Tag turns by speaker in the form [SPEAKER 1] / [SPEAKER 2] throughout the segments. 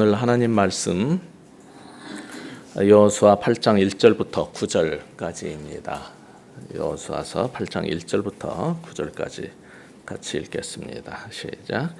[SPEAKER 1] 오늘 하나님 말씀 여호수아 8장 1절부터 9절까지입니다. 여호수아서 8장 1절부터 9절까지 같이 읽겠습니다. 시작.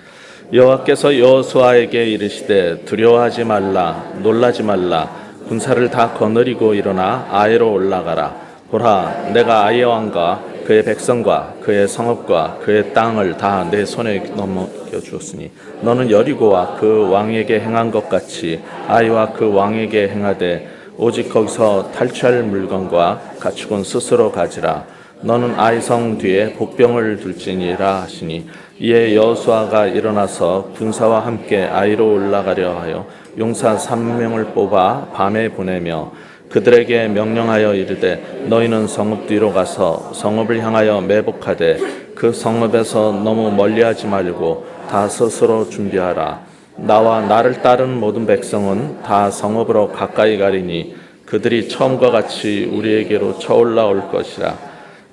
[SPEAKER 1] 여호와께서 여호수아에게 이르시되 두려워하지 말라 놀라지 말라 군사를 다 거느리고 일어나 아이로 올라가라. 보라 내가 아이의 왕과 그의 백성과 그의 성읍과 그의 땅을 다 내 손에 넘겨 주었으니 너는 여리고와 그 왕에게 행한 것 같이 아이와 그 왕에게 행하되 오직 거기서 탈취할 물건과 가축은 스스로 가지라. 너는 아이 성 뒤에 복병을 둘지니라 하시니 이에 여호수아가 일어나서 군사와 함께 아이로 올라가려 하여 용사 3명을 뽑아 밤에 보내며 그들에게 명령하여 이르되 너희는 성읍 뒤로 가서 성읍을 향하여 매복하되 그 성읍에서 너무 멀리하지 말고 다 스스로 준비하라. 나와 나를 따른 모든 백성은 다 성읍으로 가까이 가리니 그들이 처음과 같이 우리에게로 쳐올라올 것이라.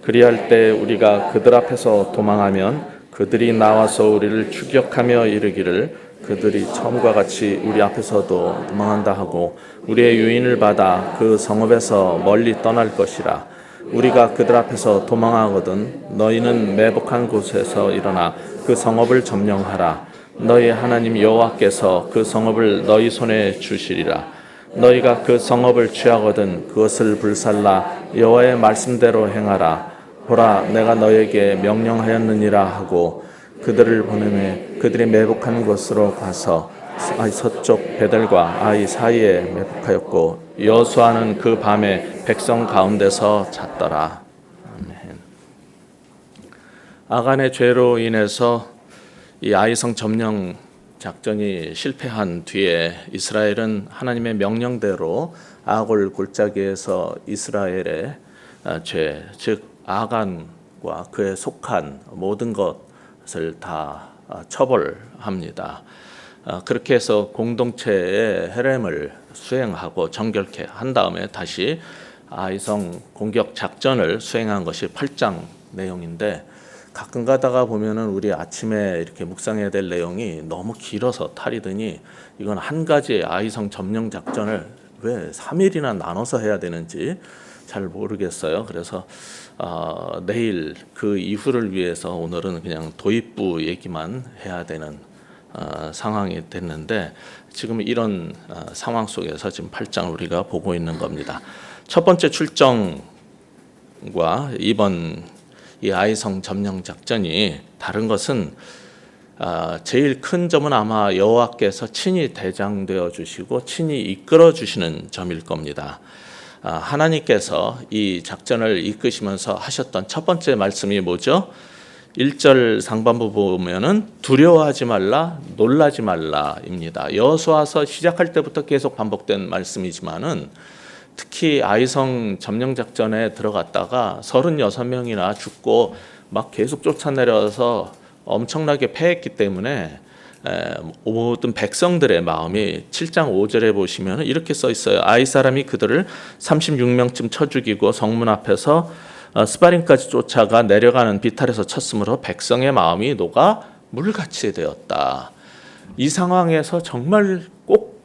[SPEAKER 1] 그리할 때 우리가 그들 앞에서 도망하면 그들이 나와서 우리를 추격하며 이르기를 그들이 처음과 같이 우리 앞에서도 도망한다 하고 우리의 유인을 받아 그 성읍에서 멀리 떠날 것이라. 우리가 그들 앞에서 도망하거든 너희는 매복한 곳에서 일어나 그 성읍을 점령하라. 너희 하나님 여호와께서 그 성읍을 너희 손에 주시리라. 너희가 그 성읍을 취하거든 그것을 불살라 여호와의 말씀대로 행하라. 보라 내가 너희에게 명령하였느니라 하고 그들을 보내매 그들이 매복한 곳으로 가서 아이 서쪽 베델과 아이 사이에 매복하였고 여호수아는 그 밤에 백성 가운데서 잤더라. 아멘. 아간의 죄로 인해서 이 아이성 점령 작전이 실패한 뒤에 이스라엘은 하나님의 명령대로 아골 골짜기에서 이스라엘의 죄, 즉 아간과 그에 속한 모든 것을 다 처벌합니다. 그렇게 해서 공동체의 헤렘을 수행하고 정결케 한 다음에 다시 아이성 공격 작전을 수행한 것이 8장 내용인데 가끔 가다가 보면은 우리 아침에 이렇게 묵상해야 될 내용이 너무 길어서 탈이더니 이건 한 가지 아이성 점령 작전을 왜 3일이나 나눠서 해야 되는지 잘 모르겠어요. 그래서 내일 그 이후를 위해서 오늘은 그냥 도입부 얘기만 해야 되는 상황이 됐는데 지금 이런 상황 속에서 지금 8장을 우리가 보고 있는 겁니다. 첫 번째 출정과 이번 이 아이성 점령 작전이 다른 것은 제일 큰 점은 아마 여호와께서 친히 대장되어 주시고 친히 이끌어 주시는 점일 겁니다. 하나님께서 이 작전을 이끄시면서 하셨던 첫 번째 말씀이 뭐죠? 1절 상반부 보면은 두려워하지 말라 놀라지 말라입니다. 여호수아서 시작할 때부터 계속 반복된 말씀이지만은 특히 아이성 점령 작전에 들어갔다가 36명이나 죽고 막 계속 쫓아내려서 엄청나게 패했기 때문에 모든 백성들의 마음이 7장 5절에 보시면 이렇게 써 있어요. 아이 사람이 그들을 36명쯤 쳐 죽이고 성문 앞에서 스바림까지 쫓아가 내려가는 비탈에서 쳤으므로 백성의 마음이 녹아 물같이 되었다. 이 상황에서 정말 꼭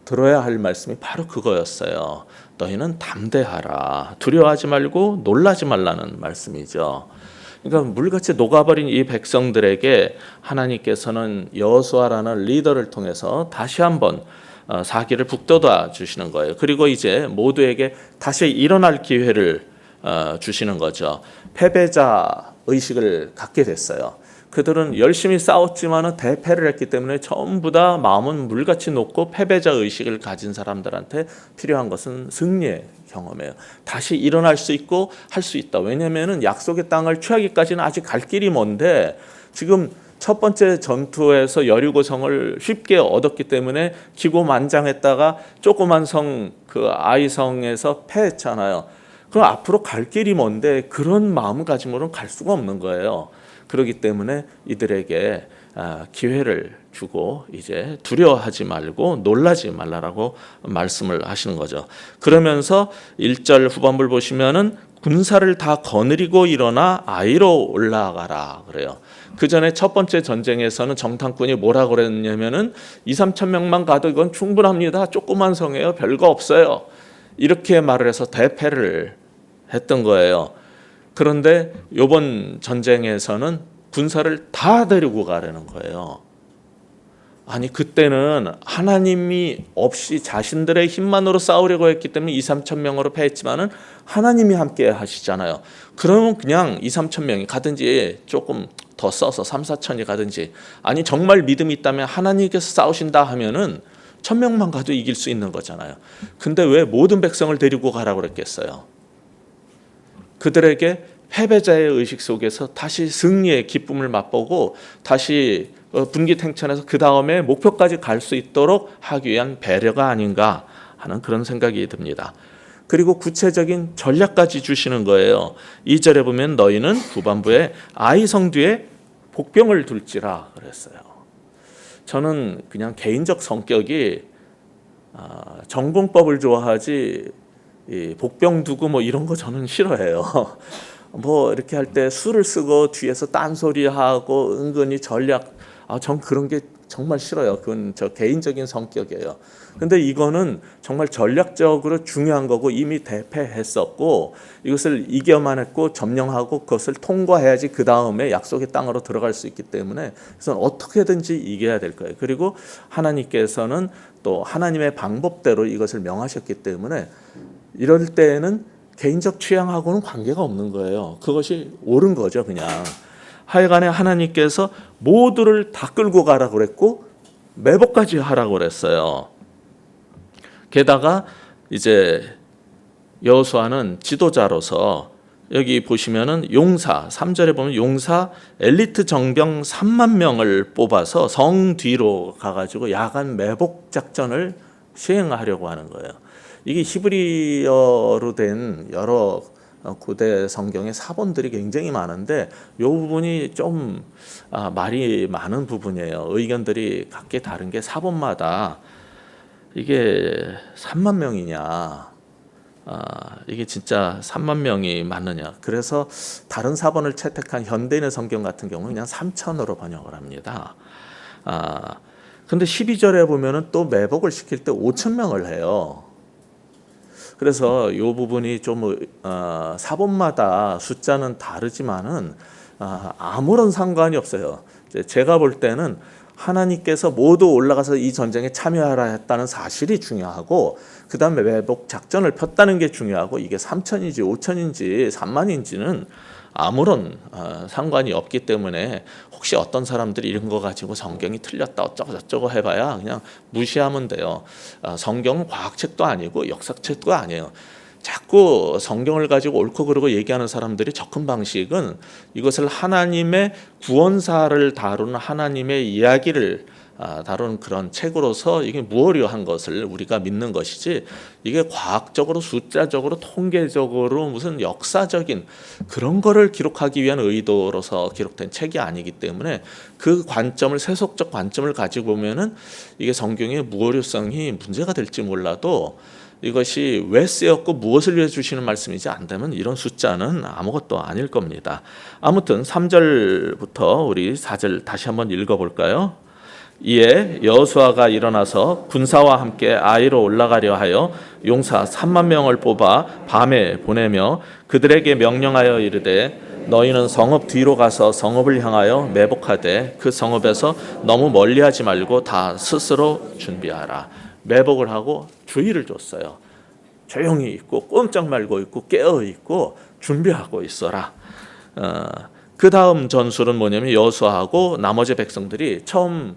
[SPEAKER 1] 들어야 할 말씀이 바로 그거였어요. 너희는 담대하라. 두려워하지 말고 놀라지 말라는 말씀이죠. 그러니까 물같이 녹아버린 이 백성들에게 하나님께서는 여호수아라는 리더를 통해서 다시 한번 사기를 북돋아 주시는 거예요. 그리고 이제 모두에게 다시 일어날 기회를 주시는 거죠. 패배자 의식을 갖게 됐어요. 그들은 열심히 싸웠지만 대패를 했기 때문에 전부 다 마음은 물같이 녹고 패배자 의식을 가진 사람들한테 필요한 것은 승리의 경험이에요. 다시 일어날 수 있고 할 수 있다. 왜냐하면 약속의 땅을 취하기까지는 아직 갈 길이 먼데 지금 첫 번째 전투에서 여리고성을 쉽게 얻었기 때문에 기고만장했다가 조그만 성 그 아이성에서 패했잖아요. 그럼 앞으로 갈 길이 먼데 그런 마음가짐으로는 갈 수가 없는 거예요. 그렇기 때문에 이들에게 기회를 주고 이제 두려워하지 말고 놀라지 말라라고 말씀을 하시는 거죠. 그러면서 1절 후반부를 보시면은 군사를 다 거느리고 일어나 아이로 올라가라 그래요. 그 전에 첫 번째 전쟁에서는 정탐꾼이 뭐라 그랬냐면은 2-3천 명만 가도 이건 충분합니다. 조그만 성이에요. 별거 없어요. 이렇게 말을 해서 대패를 했던 거예요. 그런데 이번 전쟁에서는 군사를 다 데리고 가려는 거예요. 아니 그때는 하나님이 없이 자신들의 힘만으로 싸우려고 했기 때문에 2-3천 명으로 패했지만은 하나님이 함께 하시잖아요. 그러면 그냥 2-3천 명이 가든지 조금 더 써서 3-4천이 가든지, 아니 정말 믿음이 있다면 하나님께서 싸우신다 하면은 1,000명만 가도 이길 수 있는 거잖아요. 근데 왜 모든 백성을 데리고 가라고 그랬겠어요? 그들에게 패배자의 의식 속에서 다시 승리의 기쁨을 맛보고 다시 분기탱천해서 그 다음에 목표까지 갈 수 있도록 하기 위한 배려가 아닌가 하는 그런 생각이 듭니다. 그리고 구체적인 전략까지 주시는 거예요. 2절에 보면 너희는 후반부에 아이 성뒤에 복병을 둘지라 그랬어요. 저는 그냥 개인적 성격이 정공법을 좋아하지 복병 두고 뭐 이런 거 저는 싫어해요. 뭐 이렇게 할 때 술을 쓰고 뒤에서 딴소리하고 은근히 전략, 전 그런 게 정말 싫어요. 그건 저 개인적인 성격이에요. 근데 이거는 정말 전략적으로 중요한 거고 이미 대패했었고 이것을 이겨만 했고 점령하고 그것을 통과해야지 그 다음에 약속의 땅으로 들어갈 수 있기 때문에 그래서 어떻게든지 이겨야 될 거예요. 그리고 하나님께서는 또 하나님의 방법대로 이것을 명하셨기 때문에 이럴 때에는 개인적 취향하고는 관계가 없는 거예요. 그것이 옳은 거죠, 그냥. 하여간에 하나님께서 모두를 다 끌고 가라고 그랬고 매복까지 하라고 그랬어요. 게다가 이제 여호수아는 지도자로서 여기 보시면은 용사 3절에 보면 용사 엘리트 정병 3만 명을 뽑아서 성 뒤로 가가지고 야간 매복 작전을 시행하려고 하는 거예요. 이게 히브리어로 된 여러 고대 성경의 사본들이 굉장히 많은데 이 부분이 좀 말이 많은 부분이에요. 의견들이 각기 다른 게 사본마다 이게 3만 명이냐, 이게 진짜 3만 명이 맞느냐. 그래서 다른 사본을 채택한 현대인의 성경 같은 경우는 그냥 3천으로 번역을 합니다. 근데 12절에 보면은 또 매복을 시킬 때 5천 명을 해요. 그래서 이 부분이 좀 사본마다 숫자는 다르지만은 아무런 상관이 없어요. 제가 볼 때는 하나님께서 모두 올라가서 이 전쟁에 참여하라 했다는 사실이 중요하고 그 다음에 매복 작전을 폈다는 게 중요하고 이게 3천인지 5천인지 3만인지는 아무런 상관이 없기 때문에 혹시 어떤 사람들이 이런 거 가지고 성경이 틀렸다 어쩌고 저쩌고 해봐야 그냥 무시하면 돼요. 성경은 과학책도 아니고 역사책도 아니에요. 자꾸 성경을 가지고 옳고 그르고 얘기하는 사람들이 접근 방식은 이것을 하나님의 구원사를 다루는 하나님의 이야기를 다루는 그런 책으로서 이게 무어려한 것을 우리가 믿는 것이지 이게 과학적으로 숫자적으로 통계적으로 무슨 역사적인 그런 거를 기록하기 위한 의도로서 기록된 책이 아니기 때문에 그 관점을 세속적 관점을 가지고 보면은 이게 성경의 무어려성이 문제가 될지 몰라도 이것이 왜 쓰였고 무엇을 위해 주시는 말씀이지 안 되면 이런 숫자는 아무것도 아닐 겁니다. 아무튼 3절부터 우리 4절 다시 한번 읽어볼까요? 이에 여호수아가 일어나서 군사와 함께 아이로 올라가려 하여 용사 3만 명을 뽑아 밤에 보내며 그들에게 명령하여 이르되 너희는 성읍 뒤로 가서 성읍을 향하여 매복하되 그 성읍에서 너무 멀리하지 말고 다 스스로 준비하라. 매복을 하고 주의를 줬어요. 조용히 있고 꼼짝 말고 있고 깨어 있고 준비하고 있어라. 그 다음 전술은 뭐냐면 여호수아하고 나머지 백성들이 처음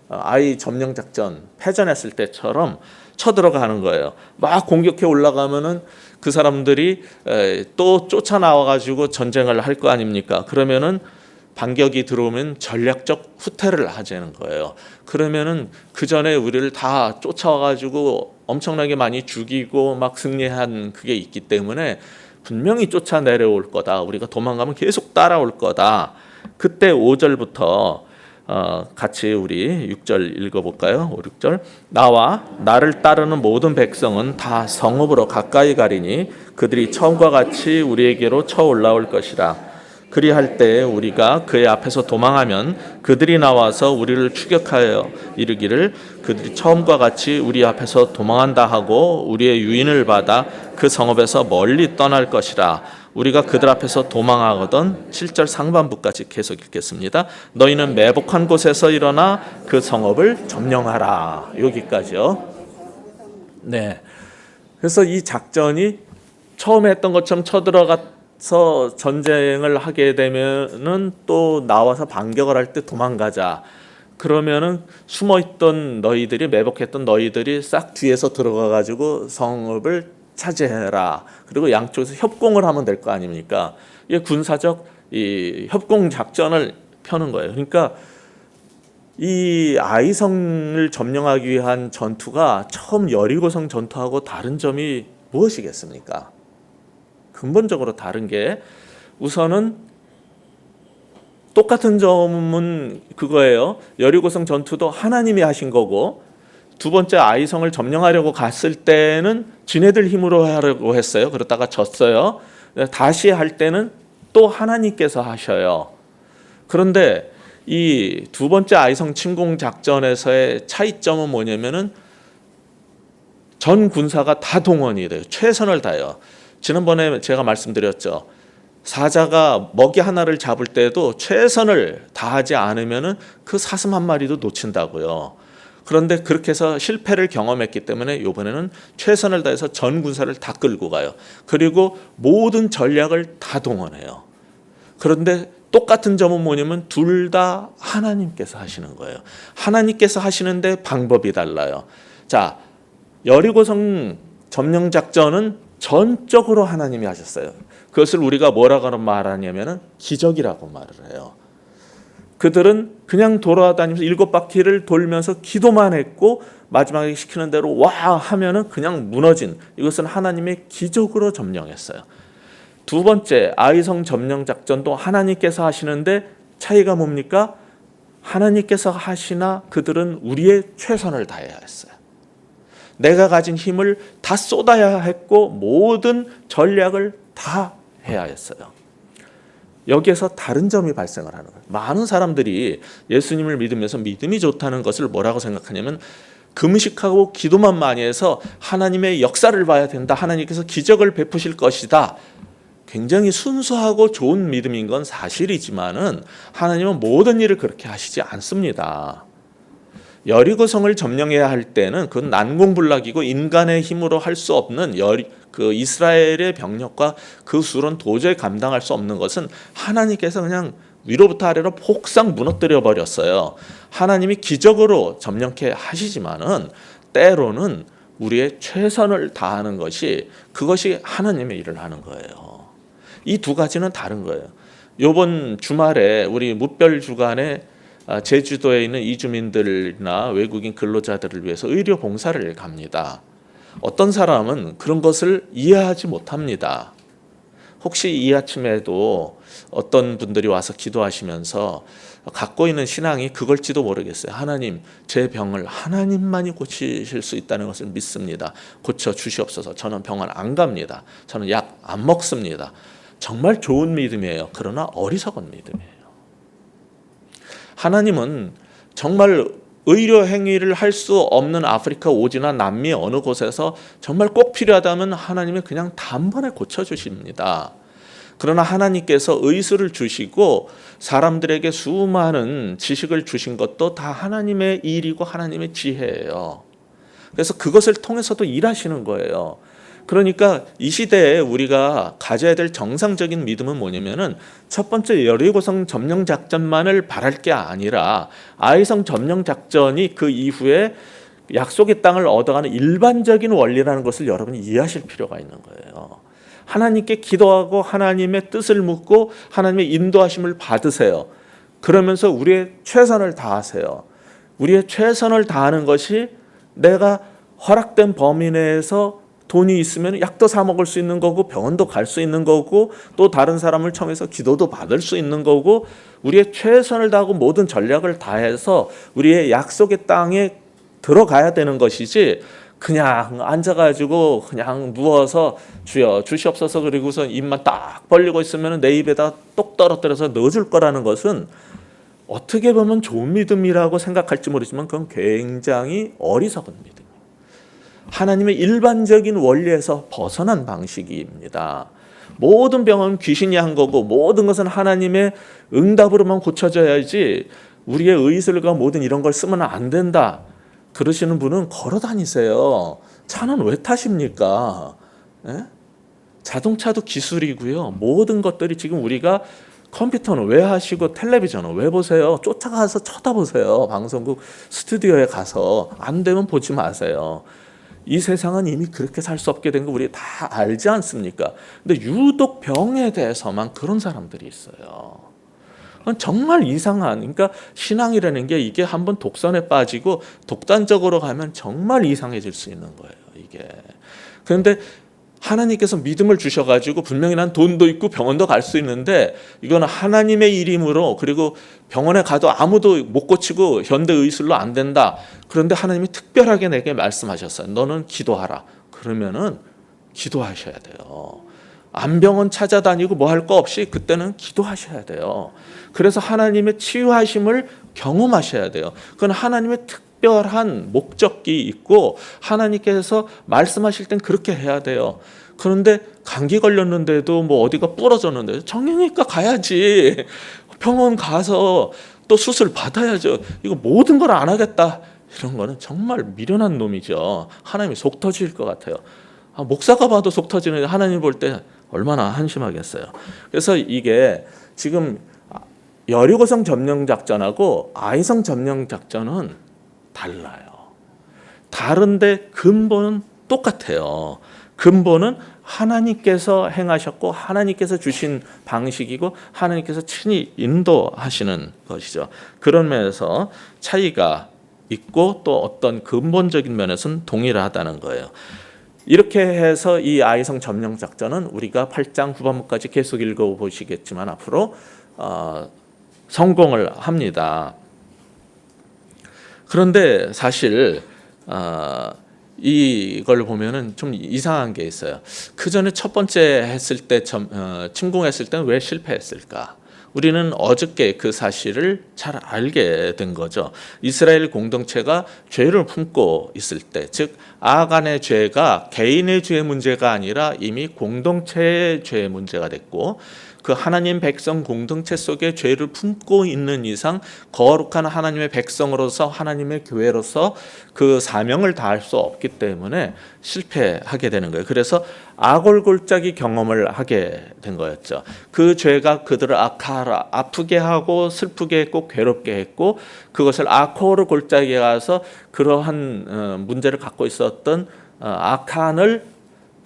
[SPEAKER 1] 아이 점령 작전 패전했을 때처럼 쳐들어가는 거예요. 막 공격해 올라가면은 그 사람들이 또 쫓아나와 가지고 전쟁을 할 거 아닙니까? 그러면은 반격이 들어오면 전략적 후퇴를 하자는 거예요. 그러면은 그 전에 우리를 다 쫓아와 가지고 엄청나게 많이 죽이고 막 승리한 그게 있기 때문에 분명히 쫓아 내려올 거다. 우리가 도망가면 계속 따라올 거다. 그때 5절부터 같이 우리 6절 읽어볼까요? 5, 6절 나와 나를 따르는 모든 백성은 다 성읍으로 가까이 가리니 그들이 처음과 같이 우리에게로 쳐 올라올 것이라. 그리할 때 우리가 그의 앞에서 도망하면 그들이 나와서 우리를 추격하여 이르기를 그들이 처음과 같이 우리 앞에서 도망한다 하고 우리의 유인을 받아 그 성읍에서 멀리 떠날 것이라. 우리가 그들 앞에서 도망하거든. 7절 상반부까지 계속 읽겠습니다. 너희는 매복한 곳에서 일어나 그 성읍을 점령하라. 여기까지요. 네. 그래서 이 작전이 처음에 했던 것처럼 쳐들어가서 전쟁을 하게 되면은 또 나와서 반격을 할 때 도망가자. 그러면은 숨어있던 너희들이, 매복했던 너희들이 싹 뒤에서 들어가가지고 성읍을 차지해라. 그리고 양쪽에서 협공을 하면 될 거 아닙니까? 이게 군사적 이 협공 작전을 펴는 거예요. 그러니까 이 아이성을 점령하기 위한 전투가 처음 여리고성 전투하고 다른 점이 무엇이겠습니까? 근본적으로 다른 게 우선은 똑같은 점은 그거예요. 여리고성 전투도 하나님이 하신 거고, 두 번째 아이성을 점령하려고 갔을 때는 지네들 힘으로 하려고 했어요. 그러다가 졌어요. 다시 할 때는 또 하나님께서 하셔요. 그런데 이 두 번째 아이성 침공 작전에서의 차이점은 뭐냐면은 전 군사가 다 동원이 돼요. 최선을 다해요. 지난번에 제가 말씀드렸죠. 사자가 먹이 하나를 잡을 때도 최선을 다하지 않으면은 그 사슴 한 마리도 놓친다고요. 그런데 그렇게 해서 실패를 경험했기 때문에 이번에는 최선을 다해서 전 군사를 다 끌고 가요. 그리고 모든 전략을 다 동원해요. 그런데 똑같은 점은 뭐냐면 둘 다 하나님께서 하시는 거예요. 하나님께서 하시는데 방법이 달라요. 자, 여리고성 점령 작전은 전적으로 하나님이 하셨어요. 그것을 우리가 뭐라고 말하냐면은 기적이라고 말을 해요. 그들은 그냥 돌아다니면서 7바퀴를 돌면서 기도만 했고 마지막에 시키는 대로 와 하면은 그냥 무너진, 이것은 하나님의 기적으로 점령했어요. 두 번째 아이성 점령 작전도 하나님께서 하시는데 차이가 뭡니까? 하나님께서 하시나 그들은 우리의 최선을 다해야 했어요. 내가 가진 힘을 다 쏟아야 했고 모든 전략을 다 해야 했어요. 여기에서 다른 점이 발생을 하는 거예요. 많은 사람들이 예수님을 믿으면서 믿음이 좋다는 것을 뭐라고 생각하냐면 금식하고 기도만 많이 해서 하나님의 역사를 봐야 된다. 하나님께서 기적을 베푸실 것이다. 굉장히 순수하고 좋은 믿음인 건 사실이지만은 하나님은 모든 일을 그렇게 하시지 않습니다. 여리고성을 점령해야 할 때는 그건 난공불락이고 인간의 힘으로 할 수 없는 그 이스라엘의 병력과 그 수는 도저히 감당할 수 없는 것은 하나님께서 그냥 위로부터 아래로 폭삭 무너뜨려 버렸어요. 하나님이 기적으로 점령케 하시지만은 때로는 우리의 최선을 다하는 것이 그것이 하나님의 일을 하는 거예요. 이 두 가지는 다른 거예요. 이번 주말에 우리 무별 주간에 제주도에 있는 이주민들이나 외국인 근로자들을 위해서 의료 봉사를 갑니다. 어떤 사람은 그런 것을 이해하지 못합니다. 혹시 이 아침에도 어떤 분들이 와서 기도하시면서 갖고 있는 신앙이 그걸지도 모르겠어요. 하나님, 제 병을 하나님만이 고치실 수 있다는 것을 믿습니다. 고쳐 주시옵소서. 저는 병원 안 갑니다. 저는 약 안 먹습니다. 정말 좋은 믿음이에요. 그러나 어리석은 믿음이에요. 하나님은 정말 의료 행위를 할 수 없는 아프리카 오지나 남미 어느 곳에서 정말 꼭 필요하다면 하나님이 그냥 단번에 고쳐주십니다. 그러나 하나님께서 의술을 주시고 사람들에게 수많은 지식을 주신 것도 다 하나님의 일이고 하나님의 지혜예요. 그래서 그것을 통해서도 일하시는 거예요. 그러니까 이 시대에 우리가 가져야 될 정상적인 믿음은 뭐냐면은 첫 번째 여리고성 점령 작전만을 바랄 게 아니라 아이성 점령 작전이 그 이후에 약속의 땅을 얻어가는 일반적인 원리라는 것을 여러분이 이해하실 필요가 있는 거예요. 하나님께 기도하고 하나님의 뜻을 묻고 하나님의 인도하심을 받으세요. 그러면서 우리의 최선을 다하세요. 우리의 최선을 다하는 것이 내가 허락된 범위 내에서 돈이 있으면 약도 사 먹을 수 있는 거고 병원도 갈 수 있는 거고 또 다른 사람을 청해서 기도도 받을 수 있는 거고 우리의 최선을 다하고 모든 전략을 다해서 우리의 약속의 땅에 들어가야 되는 것이지 그냥 앉아가지고 그냥 누워서 주여 주시옵소서 그리고서 입만 딱 벌리고 있으면 내 입에다 똑 떨어뜨려서 넣어줄 거라는 것은 어떻게 보면 좋은 믿음이라고 생각할지 모르지만 그건 굉장히 어리석은 믿음. 하나님의 일반적인 원리에서 벗어난 방식입니다. 모든 병은 귀신이 한 거고 모든 것은 하나님의 응답으로만 고쳐져야지 우리의 의술과 모든 이런 걸 쓰면 안 된다. 그러시는 분은 걸어 다니세요. 차는 왜 타십니까? 에? 자동차도 기술이고요. 모든 것들이 지금 우리가 컴퓨터는 왜 하시고 텔레비전은 왜 보세요? 쫓아가서 쳐다보세요. 방송국 스튜디오에 가서 안 되면 보지 마세요. 이 세상은 이미 그렇게 살 수 없게 된 거 우리 다 알지 않습니까? 근데 유독 병에 대해서만 그런 사람들이 있어요. 정말 이상한, 그러니까 신앙이라는 게 이게 한번 독선에 빠지고 독단적으로 가면 정말 이상해질 수 있는 거예요, 이게. 그런데 하나님께서 믿음을 주셔가지고 분명히 난 돈도 있고 병원도 갈 수 있는데 이거는 하나님의 이름으로, 그리고 병원에 가도 아무도 못 고치고 현대의술로 안 된다. 그런데 하나님이 특별하게 내게 말씀하셨어요. 너는 기도하라. 그러면은 기도하셔야 돼요. 암병원 찾아다니고 뭐 할 거 없이 그때는 기도하셔야 돼요. 그래서 하나님의 치유하심을 경험하셔야 돼요. 그건 하나님의 특별한 목적이 있고 하나님께서 말씀하실 땐 그렇게 해야 돼요. 그런데 감기 걸렸는데도 뭐 어디가 부러졌는데 정형외과 가야지. 병원 가서 또 수술 받아야죠. 이거 모든 걸 안 하겠다. 이런 거는 정말 미련한 놈이죠. 하나님이 속 터질 것 같아요. 목사가 봐도 속 터지는데 하나님 볼 때 얼마나 한심하겠어요. 그래서 이게 지금 여리고성 점령 작전하고 아이성 점령 작전은 달라요. 다른데 근본은 똑같아요. 근본은 하나님께서 행하셨고 하나님께서 주신 방식이고 하나님께서 친히 인도하시는 것이죠. 그런 면에서 차이가 있고 또 어떤 근본적인 면에서는 동일하다는 거예요. 이렇게 해서 이 아이성 점령 작전은 우리가 8장 후반부까지 계속 읽어보시겠지만 앞으로 성공을 합니다. 그런데 사실 이걸 보면은 좀 이상한 게 있어요. 그 전에 첫 번째 했을 때 침공했을 때는 왜 실패했을까? 우리는 어저께 그 사실을 잘 알게 된 거죠. 이스라엘 공동체가 죄를 품고 있을 때, 즉 아간의 죄가 개인의 죄의 문제가 아니라 이미 공동체의 죄의 문제가 됐고 그 하나님 백성 공동체 속에 죄를 품고 있는 이상 거룩한 하나님의 백성으로서 하나님의 교회로서 그 사명을 다할 수 없기 때문에 실패하게 되는 거예요. 그래서 아골골짜기 경험을 하게 된 거였죠. 그 죄가 그들을 아프게 하고 슬프게 했고 괴롭게 했고 그것을 아코르 골짜기에 가서 그러한 문제를 갖고 있었던 아칸을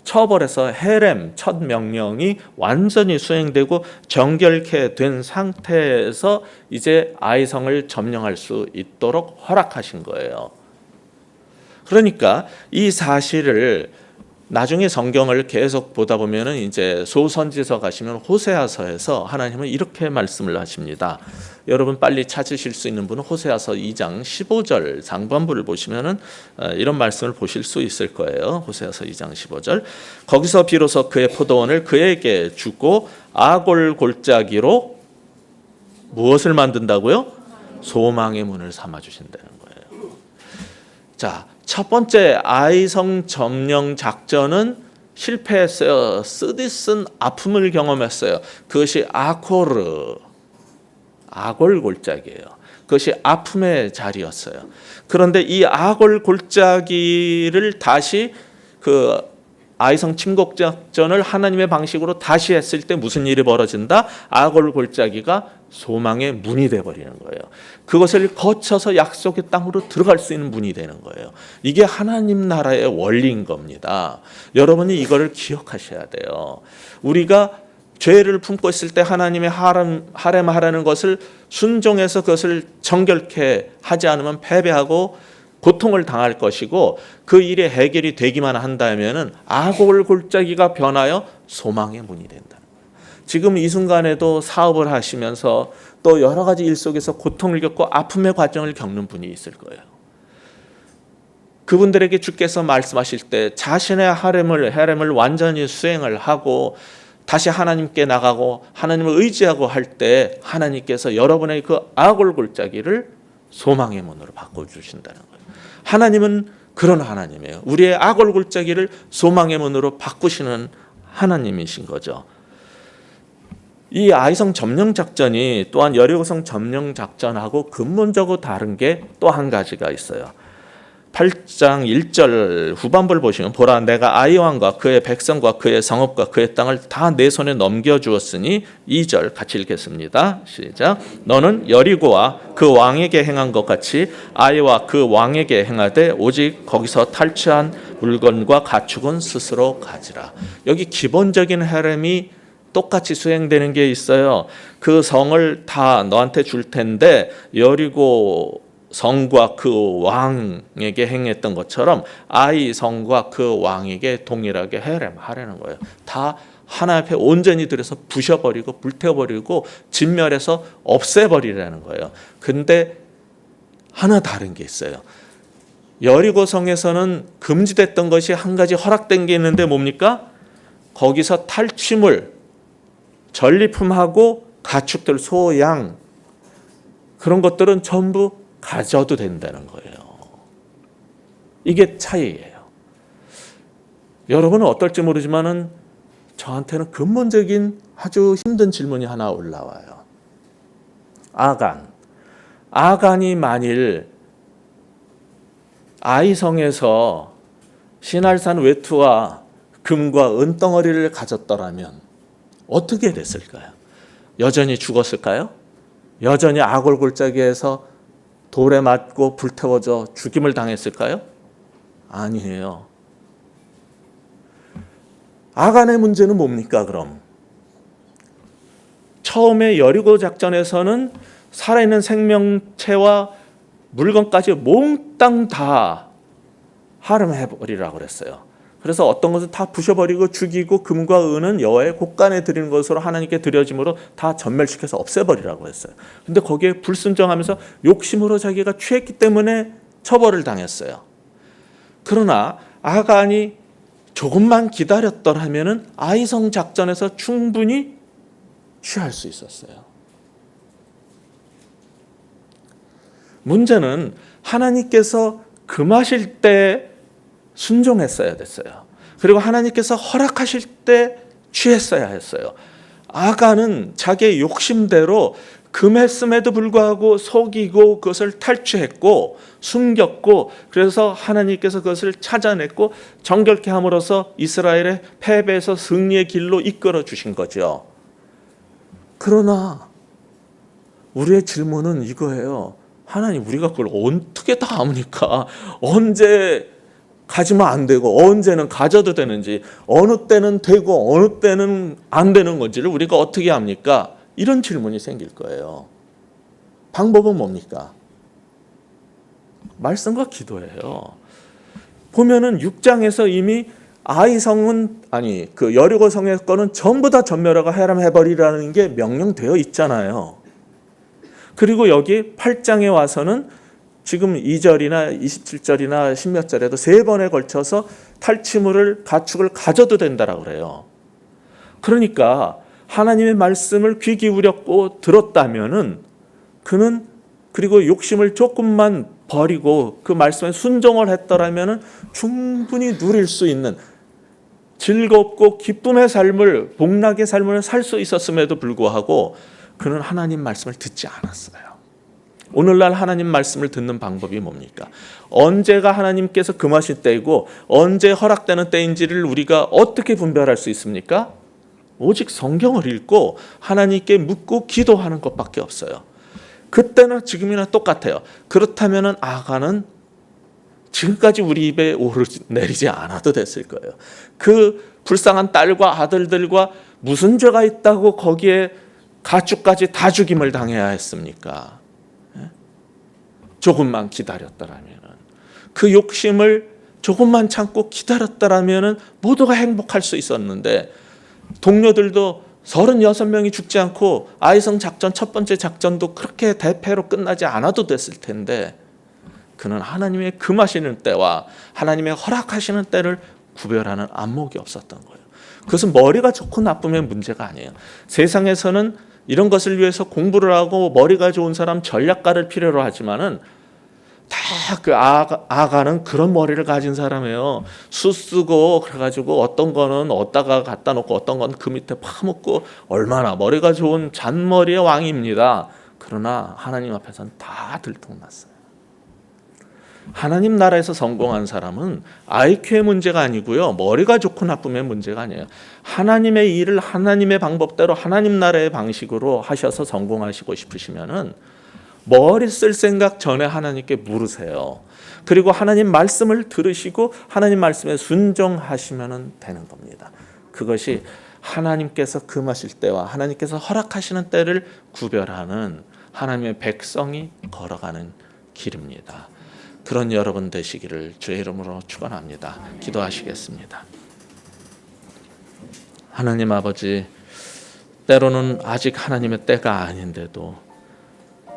[SPEAKER 1] 처벌해서 헤렘 첫 명령이 완전히 수행되고 정결케 된 상태에서 이제 아이성을 점령할 수 있도록 허락하신 거예요. 그러니까 이 사실을 나중에 성경을 계속 보다 보면은 이제 소선지서 가시면 호세아서에서 하나님은 이렇게 말씀을 하십니다. 여러분 빨리 찾으실 수 있는 분은 호세아서 2장 15절 상반부를 보시면은 이런 말씀을 보실 수 있을 거예요. 호세아서 2장 15절. 거기서 비로소 그의 포도원을 그에게 주고 아골 골짜기로 무엇을 만든다고요? 소망의 문을 삼아 주신다는 거예요. 자, 첫 번째 아이성 점령 작전은 실패했어요. 쓰디쓴 아픔을 경험했어요. 그것이 아골 골짜기예요. 그것이 아픔의 자리였어요. 그런데 이 아골 골짜기를 다시 그 아이성 침공 작전을 하나님의 방식으로 다시 했을 때 무슨 일이 벌어진다? 아골 골짜기가 소망의 문이 되어버리는 거예요. 그것을 거쳐서 약속의 땅으로 들어갈 수 있는 문이 되는 거예요. 이게 하나님 나라의 원리인 겁니다. 여러분이 이거를 기억하셔야 돼요. 우리가 죄를 품고 있을 때 하나님의 하렘하라는 것을 순종해서 그것을 정결케 하지 않으면 패배하고 고통을 당할 것이고 그 일이 해결이 되기만 한다면은 아골 골짜기가 변하여 소망의 문이 된다. 지금 이 순간에도 사업을 하시면서 또 여러 가지 일 속에서 고통을 겪고 아픔의 과정을 겪는 분이 있을 거예요. 그분들에게 주께서 말씀하실 때 자신의 헤렘을 완전히 수행을 하고 다시 하나님께 나가고 하나님을 의지하고 할 때 하나님께서 여러분의 그 악을 골짜기를 소망의 문으로 바꿔주신다는 거예요. 하나님은 그런 하나님이에요. 우리의 악을 골짜기를 소망의 문으로 바꾸시는 하나님이신 거죠. 이 아이성 점령 작전이 또한 여리고성 점령 작전하고 근본적으로 다른 게 또 한 가지가 있어요. 8장 1절 후반부를 보시면 보라 내가 아이 왕과 그의 백성과 그의 성읍과 그의 땅을 다 내 손에 넘겨주었으니 2절 같이 읽겠습니다. 시작. 너는 여리고와 그 왕에게 행한 것 같이 아이와 그 왕에게 행하되 오직 거기서 탈취한 물건과 가축은 스스로 가지라. 여기 기본적인 헤렘이 똑같이 수행되는 게 있어요. 그 성을 다 너한테 줄 텐데 여리고 성과 그 왕에게 행했던 것처럼 아이 성과 그 왕에게 동일하게 하라는 거예요. 다 하나님 앞에 온전히 들여서 부셔버리고 불태워버리고 진멸해서 없애버리라는 거예요. 근데 하나 다른 게 있어요. 여리고 성에서는 금지됐던 것이 한 가지 허락된 게 있는데 뭡니까? 거기서 탈취물, 전리품하고 가축들, 소, 양 그런 것들은 전부 가져도 된다는 거예요. 이게 차이예요. 여러분은 어떨지 모르지만은 저한테는 근본적인 아주 힘든 질문이 하나 올라와요. 아간이 만일 아이성에서 신할산 외투와 금과 은덩어리를 가졌더라면 어떻게 됐을까요? 여전히 죽었을까요? 여전히 악을 골짜기에서 돌에 맞고 불태워져 죽임을 당했을까요? 아니에요. 아간의 문제는 뭡니까 그럼? 처음에 여리고 작전에서는 살아있는 생명체와 물건까지 몽땅 다 하름해버리라고 그랬어요. 그래서 어떤 것은 다 부셔버리고 죽이고 금과 은은 여호와의 곳간에 드리는 것으로 하나님께 드려짐으로 다 전멸시켜서 없애버리라고 했어요. 근데 거기에 불순종하면서 욕심으로 자기가 취했기 때문에 처벌을 당했어요. 그러나 아간이 조금만 기다렸더라면 아이성 작전에서 충분히 취할 수 있었어요. 문제는 하나님께서 금하실 때 순종했어야 됐어요. 그리고 하나님께서 허락하실 때 취했어야 했어요. 아간은 자기의 욕심대로 금했음에도 불구하고 속이고 그것을 탈취했고 숨겼고 그래서 하나님께서 그것을 찾아냈고 정결케 함으로써 이스라엘의 패배에서 승리의 길로 이끌어 주신 거죠. 그러나 우리의 질문은 이거예요. 하나님, 우리가 그걸 어떻게 다 압니까? 언제 가지면 안 되고 언제는 가져도 되는지, 어느 때는 되고 어느 때는 안 되는 건지를 우리가 어떻게 압니까? 이런 질문이 생길 거예요. 방법은 뭡니까? 말씀과 기도예요. 보면은 6장에서 이미 그 여리고 성의 거는 전부 다 전멸하고 해람해버리라는 게 명령되어 있잖아요. 그리고 여기 8장에 와서는 지금 2절이나 27절이나 10몇 절에도 3번에 걸쳐서 탈취물을 가축을 가져도 된다라고 그래요. 그러니까 하나님의 말씀을 귀 기울였고 들었다면은 그는 그리고 욕심을 조금만 버리고 그 말씀에 순종을 했더라면은 충분히 누릴 수 있는 즐겁고 기쁨의 삶을, 복락의 삶을 살 수 있었음에도 불구하고 그는 하나님 말씀을 듣지 않았어요. 오늘날 하나님 말씀을 듣는 방법이 뭡니까? 언제가 하나님께서 금하실 때이고 언제 허락되는 때인지를 우리가 어떻게 분별할 수 있습니까? 오직 성경을 읽고 하나님께 묻고 기도하는 것밖에 없어요. 그때나 지금이나 똑같아요. 그렇다면 아간은 지금까지 우리 입에 오르내리지 않아도 됐을 거예요. 그 불쌍한 딸과 아들들과 무슨 죄가 있다고 거기에 가축까지 다 죽임을 당해야 했습니까? 조금만 기다렸더라면, 그 욕심을 조금만 참고 기다렸더라면 모두가 행복할 수 있었는데, 동료들도 36명이 죽지 않고 아이성 작전 첫 번째 작전도 그렇게 대패로 끝나지 않아도 됐을 텐데 그는 하나님의 금하시는 때와 하나님의 허락하시는 때를 구별하는 안목이 없었던 거예요. 그것은 머리가 좋고 나쁘면 문제가 아니에요. 세상에서는 이런 것을 위해서 공부를 하고 머리가 좋은 사람, 전략가를 필요로 하지만은 다 그 아가는 그런 머리를 가진 사람이에요. 수 쓰고 그래가지고 어떤 거는 어디다가 갖다 놓고 어떤 건 그 밑에 파묻고 얼마나 머리가 좋은 잔머리의 왕입니다. 그러나 하나님 앞에서는 다 들통났어요. 하나님 나라에서 성공한 사람은 IQ의 문제가 아니고요, 머리가 좋고 나쁘면 문제가 아니에요. 하나님의 일을 하나님의 방법대로 하나님 나라의 방식으로 하셔서 성공하시고 싶으시면은 머리 쓸 생각 전에 하나님께 물으세요. 그리고 하나님 말씀을 들으시고 하나님 말씀에 순종하시면 되는 겁니다. 그것이 하나님께서 금하실 때와 하나님께서 허락하시는 때를 구별하는 하나님의 백성이 걸어가는 길입니다. 그런 여러분 되시기를 주의 이름으로 축원합니다. 기도하시겠습니다. 하나님 아버지, 때로는 아직 하나님의 때가 아닌데도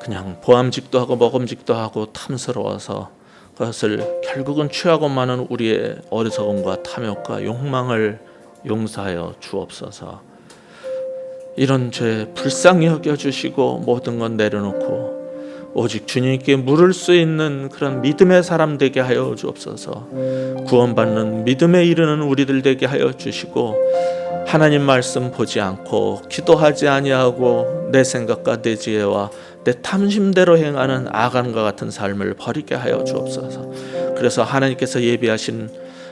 [SPEAKER 1] 그냥 보암직도 하고 먹음직도 하고 탐스러워서 그것을 결국은 취하고 마는 우리의 어리석음과 탐욕과 욕망을 용서하여 주옵소서. 이런 죄 불쌍히 여겨주시고 모든 건 내려놓고 오직 주님께 물을 수 있는 그런 믿음의 사람 되게 하여 주옵소서. 구원받는 믿음에 이르는 우리들 되게 하여 주시고 하나님 말씀 보지 않고 기도하지 아니하고 내 생각과 내 지혜와 내 탐심대로 행하는 아간과 같은 삶을 버리게 하여 주옵소서. 그래서 하나님께서 예비하신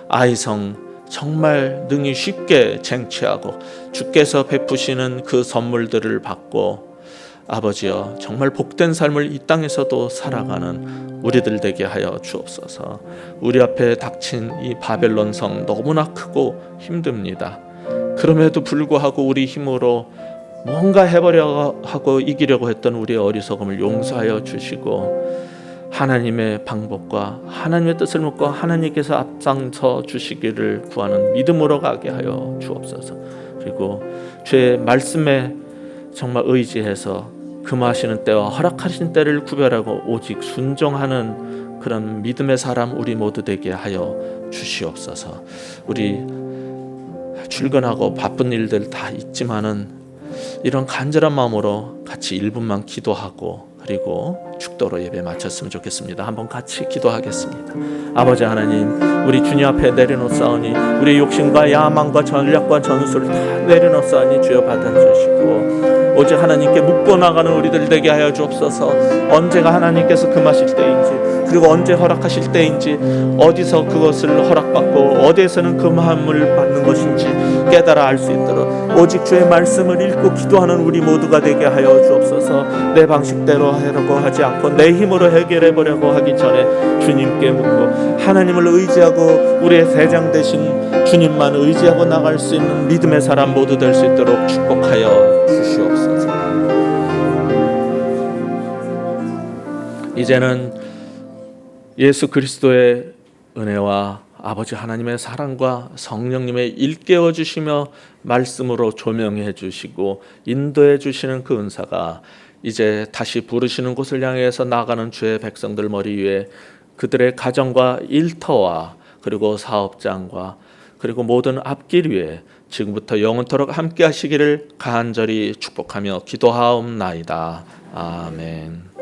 [SPEAKER 1] 아이성 정말 능히 쉽게 쟁취하고 주께서 베푸시는 그 선물들을 받고 아버지여 정말 복된 삶을 이 땅에서도 살아가는 우리들 되게 하여 주옵소서. 우리 앞에 닥친 이 바벨론 성 너무나 크고 힘듭니다. 그럼에도 불구하고 우리 힘으로 뭔가 해보려 하고 이기려고 했던 우리의 어리석음을 용서하여 주시고 하나님의 방법과 하나님의 뜻을 묻고 하나님께서 앞장서 주시기를 구하는 믿음으로 가게 하여 주옵소서. 그리고 주의 말씀에 정말 의지해서 금하시는 때와 허락하시는 때를 구별하고 오직 순종하는 그런 믿음의 사람 우리 모두 되게 하여 주시옵소서. 우리 출근하고 바쁜 일들 다 있지만은 이런 간절한 마음으로 같이 1분만 기도하고 그리고 축도로 예배 마쳤으면 좋겠습니다. 한번 같이 기도하겠습니다. 아버지 하나님, 우리 주님 앞에 내려놓사오니 우리 욕심과 야망과 전략과 전술을 다 내려놓사오니 주여 받아주시고 오직 하나님께 묻고 나가는 우리들 되게 하여 주옵소서. 언제가 하나님께서 금하실 때인지 그리고 언제 허락하실 때인지 어디서 그것을 허락받고 어디에서는 금함을 받는 것인지 깨달아 알 수 있도록 오직 주의 말씀을 읽고 기도하는 우리 모두가 되게 하여 주옵소서. 내 방식대로 하려고 하지 않고 내 힘으로 해결해 보려고 하기 전에 주님께 묻고 하나님을 의지하고 우리의 대장 되신 주님만 의지하고 나갈 수 있는 믿음의 사람 모두 될 수 있도록 축복하여 주시옵소서. 이제는 예수 그리스도의 은혜와 아버지 하나님의 사랑과 성령님의 일깨워 주시며 말씀으로 조명해 주시고 인도해 주시는 그 은사가 이제 다시 부르시는 곳을 향해서 나가는 주의 백성들 머리 위에 그들의 가정과 일터와 그리고 사업장과 그리고 모든 앞길 위에 지금부터 영원토록 함께 하시기를 간절히 축복하며 기도하옵나이다. 아멘.